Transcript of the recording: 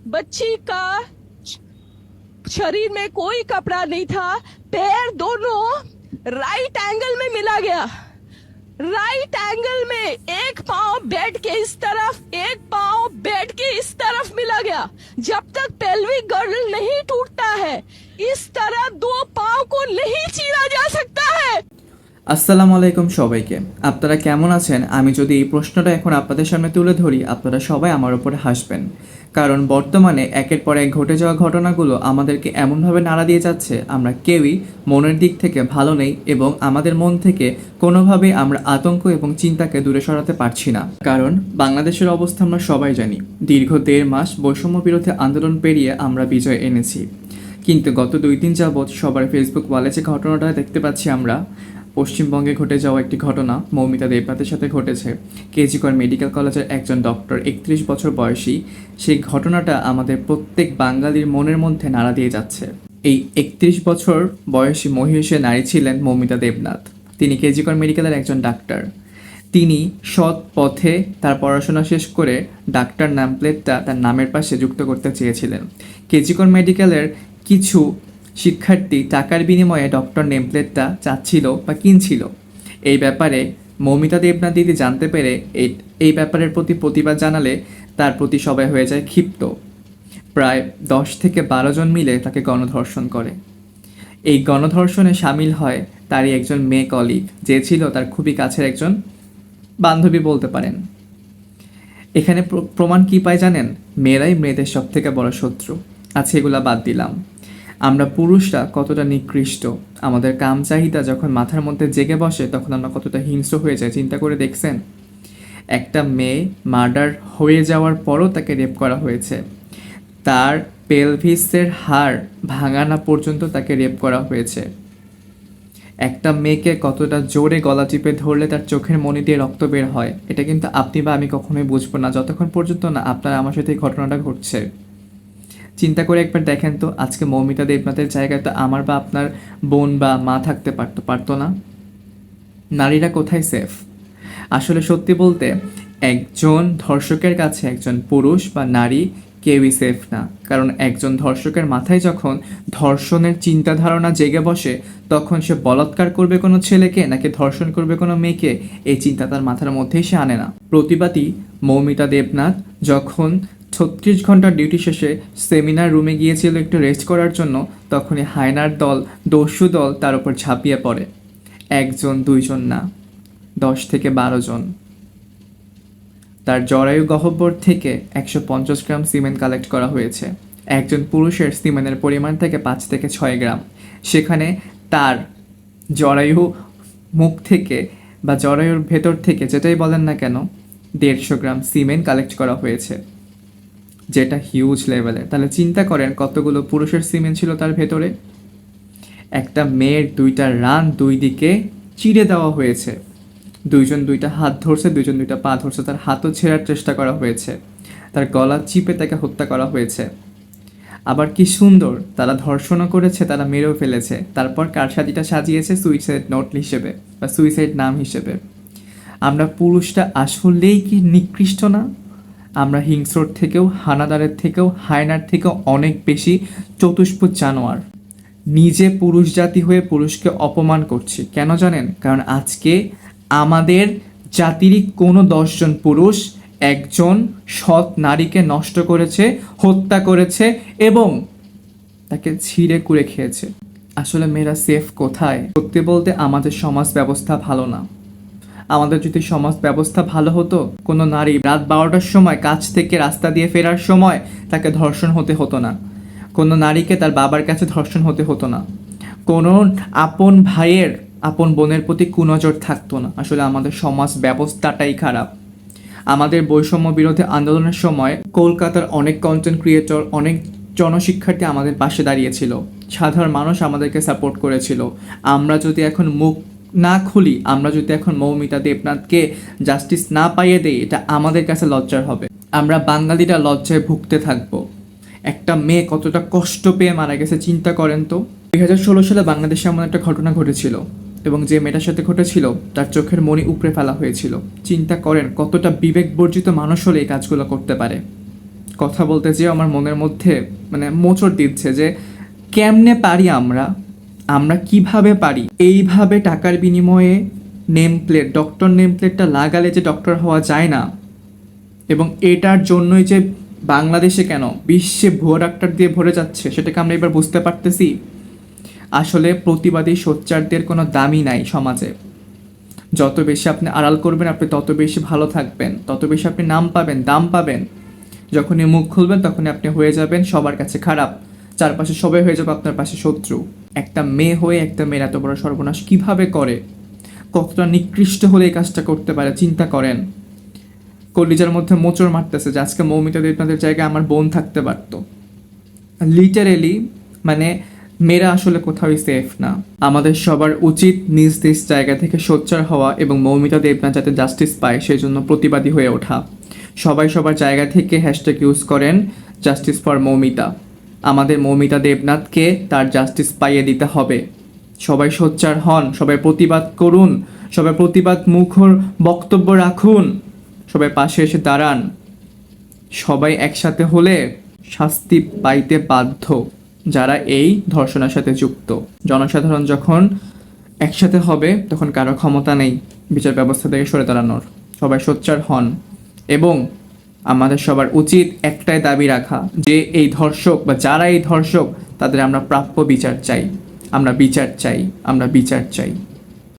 बच्ची का शरीर में कोई कपड़ा नहीं था, पैर दोनों राइट एंगल में मिला गया। राइट एंगल में एक पांव बेड के इस तरफ, एक पांव बेड के इस तरफ मिला गया। जब तक पेल्विक गर्डल नहीं टूटता है, इस तरह दो पांव को नहीं चीरा जा सकता है। আসসালামু আলাইকুম সবাইকে। আপনারা কেমন আছেন? আমি যদি এই প্রশ্নটা এখন আপনাদের সামনে তুলে ধরি, আপনারা সবাই আমার উপরে হাসবেন, কারণ বর্তমানে একের পর এক ঘটে যাওয়া ঘটনাগুলো আমাদেরকে এমনভাবে নাড়া দিয়ে যাচ্ছে, আমরা কেউই মনের দিক থেকে ভালো নেই এবং আমাদের মন থেকে কোনোভাবেই আমরা আতঙ্ক এবং চিন্তাকে দূরে সরাতে পারছি না। কারণ বাংলাদেশের অবস্থা আমরা সবাই জানি, দীর্ঘ 1.5 মাস বৈষম্য বিরোধী আন্দোলন পেরিয়ে আমরা বিজয় এনেছি, কিন্তু গত 2 দিন যাবৎ সবার ফেসবুক ওয়ালে যে ঘটনাটা দেখতে পাচ্ছি আমরা, পশ্চিমবঙ্গে ঘটে যাওয়া একটি ঘটনা মৌমিতা দেবনাথের সাথে ঘটেছে। কেজি কর মেডিকেল কলেজের একজন ডক্টর, 31 বছর বয়সী, সেই ঘটনাটা আমাদের প্রত্যেক বাঙালির মনের মধ্যে নাড়া দিয়ে যাচ্ছে। এই 31 বছর বয়সী মহিষী নারী ছিলেন মৌমিতা দেবনাথ। তিনি কেজি কর মেডিকেলের একজন ডাক্তার। তিনি সৎ পথে তার পড়াশোনা শেষ করে ডাক্তার নাম প্লেটটা তার নামের পাশে যুক্ত করতে চেয়েছিলেন। কেজি কর মেডিকেলের কিছু শিক্ষার্থী টাকার বিনিময়ে ডক্টর নেমপ্লেটটা চাচ্ছিল বা কিনছিল। এই ব্যাপারে মৌমিতা দেবনাথ দিদি জানতে পেরে এই ব্যাপারের প্রতি প্রতিবাদ জানালে তার প্রতি সবাই হয়ে যায় ক্ষিপ্ত। প্রায় 10 থেকে 12 জন মিলে তাকে গণধর্ষণ করে। এই গণধর্ষণে সামিল হয় তারই একজন মেয়ে কলিগ, যে ছিল তার খুবই কাছের একজন বান্ধবী বলতে পারেন। এখানে প্রমাণ কি পায় জানেন? মেয়েরাই মেয়েদের সব থেকে বড় শত্রু। আচ্ছা, এগুলা বাদ দিলাম, আমরা পুরুষরা কতটা নিকৃষ্ট। আমাদের কাম চাহিদা যখন মাথার মধ্যে জেগে বসে তখন আমরা কতটা হিংস্র হয়ে যাই, চিন্তা করে দেখছেন? একটা মেয়ে মার্ডার হয়ে যাওয়ার পরও তাকে রেপ করা হয়েছে, তার পেলভিসের হাড় ভাঙা না পর্যন্ত তাকে রেপ করা হয়েছে। একটা মেয়েকে কতটা জোরে গলা টিপে ধরলে তার চোখের মনি দিয়ে রক্ত বের হয়, এটা কিন্তু আপনি বা আমি কখনোই বুঝবো না যতক্ষণ পর্যন্ত না আপনার আমার সাথে এই ঘটনাটা ঘটছে। চিন্তা করে একবার দেখেন তো, আজকে মৌমিতা দেবনাথের জায়গায় তো আমার বা আপনার বোন বা মা থাকতে পারতো না। নারীরা কোথায় সেফ? আসলে সত্যি বলতে, একজন ধর্ষকের কাছে একজন পুরুষ বা নারী কেউই সেফ না। কারণ একজন ধর্ষকের মাথায় যখন ধর্ষণের চিন্তাধারণা জেগে বসে, তখন সে বলাৎকার করবে কোনো ছেলেকে নাকি ধর্ষণ করবে কোনো মেয়েকে, এই চিন্তা তার মাথার মধ্যেই সে আনে না। প্রতিবাদী মৌমিতা দেবনাথ যখন 36 ঘন্টার ডিউটি শেষে সেমিনার রুমে গিয়েছিল একটু রেস্ট করার জন্য, তখনই হায়নার দল, দস্যু দল তার উপর ঝাঁপিয়ে পড়ে। 1 জন 2 জন না, 10 থেকে 12 জন। তার জরায়ু গহ্বর থেকে 150 গ্রাম সিমেন্ট কালেক্ট করা হয়েছে। একজন পুরুষের সিমেন্টের পরিমাণ থেকে 5 থেকে 6 গ্রাম। সেখানে তার জরায়ু মুখ থেকে বা জরায়ুর ভেতর থেকে যেটাই বলেন না কেন, 150 গ্রাম সিমেন্ট কালেক্ট করা হয়েছে, যেটা হিউজ লেভেলের। তাহলে চিন্তা করেন কতগুলো পুরুষের সিমেন্ট ছিল তার ভেতরে। একটা মেয়ের 2টা রান 2 দিকে চিড়ে দেওয়া হয়েছে। 2 জন 2টা হাত ধরছে, 2 জন 2টা পা ধরছে, তার হাতও ছেঁড়ার চেষ্টা করা হয়েছে, তার গলা চিপে তাকে হত্যা করা হয়েছে। আবার কি সুন্দর, তারা ধর্ষণও করেছে, তারা মেরেও ফেলেছে। তারপর কারসাজিটা সাজিয়েছে সুইসাইড নোট হিসেবে বা সুইসাইড নাম হিসেবে। আমরা পুরুষটা আসলেই কি নিকৃষ্ট না? আমরা হিংস্রর থেকেও, হানাদারের থেকেও, হায়নার থেকেও অনেক বেশি চতুষ্পদ জানোয়ার। নিজে পুরুষ জাতি হয়ে পুরুষকে অপমান করছি কেন জানেন? কারণ আজকে আমাদের জাতিরই কোনো 10 জন পুরুষ একজন সৎ নারীকে নষ্ট করেছে, হত্যা করেছে এবং তাকে ছিঁড়ে কুড়ে খেয়েছে। আসলে মেয়েরা সেফ কোথায়? সত্যি বলতে আমাদের সমাজ ব্যবস্থা ভালো না। আমাদের যদি সমাজ ব্যবস্থা ভালো হতো, কোনো নারী রাত 12টার সময় কাজ থেকে রাস্তা দিয়ে ফেরার সময় তাকে ধর্ষণ হতে হতো না, কোনো নারীকে তার বাবার কাছে ধর্ষণ হতে হতো না, কোনো আপন ভাইয়ের আপন বোনের প্রতি কুনজর থাকতো না। আসলে আমাদের সমাজ ব্যবস্থাটাই খারাপ। আমাদের বৈষম্য বিরোধী আন্দোলনের সময় কলকাতার অনেক কন্টেন্ট ক্রিয়েটর, অনেক জনশিক্ষার্থী আমাদের পাশে দাঁড়িয়েছিল, সাধারণ মানুষ আমাদেরকে সাপোর্ট করেছিল। আমরা যদি এখন মুখ না খুলি, আমরা যদি এখন মৌমিতা দেবনাথকে জাস্টিস না পাইয়ে দেই, এটা আমাদের কাছে লজ্জার হবে। আমরা বাঙালিরা লজ্জায় ভুগতে থাকবো। একটা মেয়ে কতটা কষ্ট পেয়ে মারা গেছে চিন্তা করেন তো। 2016 সালে বাংলাদেশে এমন একটা ঘটনা ঘটেছিল এবং যে মেয়েটার সাথে ঘটেছিল তার চোখের মণি উপড়ে ফেলা হয়েছিল। চিন্তা করেন কতটা বিবেক বর্জিত মানুষ হলে এই কাজগুলো করতে পারে। কথা বলতে যেয়ে আমার মনের মধ্যে মানে মোচড় দিচ্ছে যে কেমনে পারি আমরা কিভাবে পারি এইভাবে টাকার বিনিময়ে নেম প্লেট ডক্টর নেম প্লেটটা লাগালে যে ডক্টর হওয়া যায় না, এবং এটার জন্যই যে বাংলাদেশে কেন বিশ্বে ভুয়া ডাক্তার দিয়ে ভরে যাচ্ছে সেটাকে আমরা এবার বুঝতে পারতেছি। আসলে প্রতিবাদী সোচ্চারদের কোনো দামই নাই সমাজে। যত বেশি আপনি আড়াল করবেন আপনি তত বেশি ভালো থাকবেন, তত বেশি আপনি নাম পাবেন, দাম পাবেন। যখনই মুখ খুলবেন তখনই আপনি হয়ে যাবেন সবার কাছে খারাপ, চারপাশে সবাই হয়ে যাবে আপনার পাশে শত্রু। একটা মেয়ে হয়ে একটা মেয়ের এত বড় সর্বনাশ কিভাবে করে, কতটা নিকৃষ্ট হলে এই কাজটা করতে পারে চিন্তা করেন। কলিজার মধ্যে মোচড় মারতেছে যে আজকে মৌমিতা দেবনাথের জায়গায় আমার বোন থাকতে পারতো। লিটারেলি মানে মেয়েরা আসলে কোথাওই সেফ না। আমাদের সবার উচিত নিজ নিজ জায়গা থেকে সোচ্চার হওয়া এবং মৌমিতা দেবনাথ যাতে জাস্টিস পায় সেই জন্য প্রতিবাদী হয়ে ওঠা। সবাই সবার জায়গা থেকে হ্যাশট্যাগ ইউজ করেন জাস্টিস ফর মৌমিতা। আমাদের মৌমিতা দেবনাথকে তার জাস্টিস পাইয়ে দিতে হবে। সবাই সোচ্চার হন, সবাই প্রতিবাদ করুন, সবাই প্রতিবাদ মুখর বক্তব্য রাখুন, সবাই পাশে এসে দাঁড়ান। সবাই একসাথে হলে শাস্তি পাইতে বাধ্য যারা এই ধর্ষণের সাথে যুক্ত। জনসাধারণ যখন একসাথে হবে তখন কারো ক্ষমতা নেই বিচার ব্যবস্থা থেকে সরে দাঁড়ানোর। সবাই সোচ্চার হন এবং আমাদের সবার উচিত একটাই দাবি রাখা যে এই ধর্ষক বা যারা এই ধর্ষক তাদের আমরা প্রাপ্য বিচার চাই, আমরা বিচার চাই, আমরা বিচার চাই।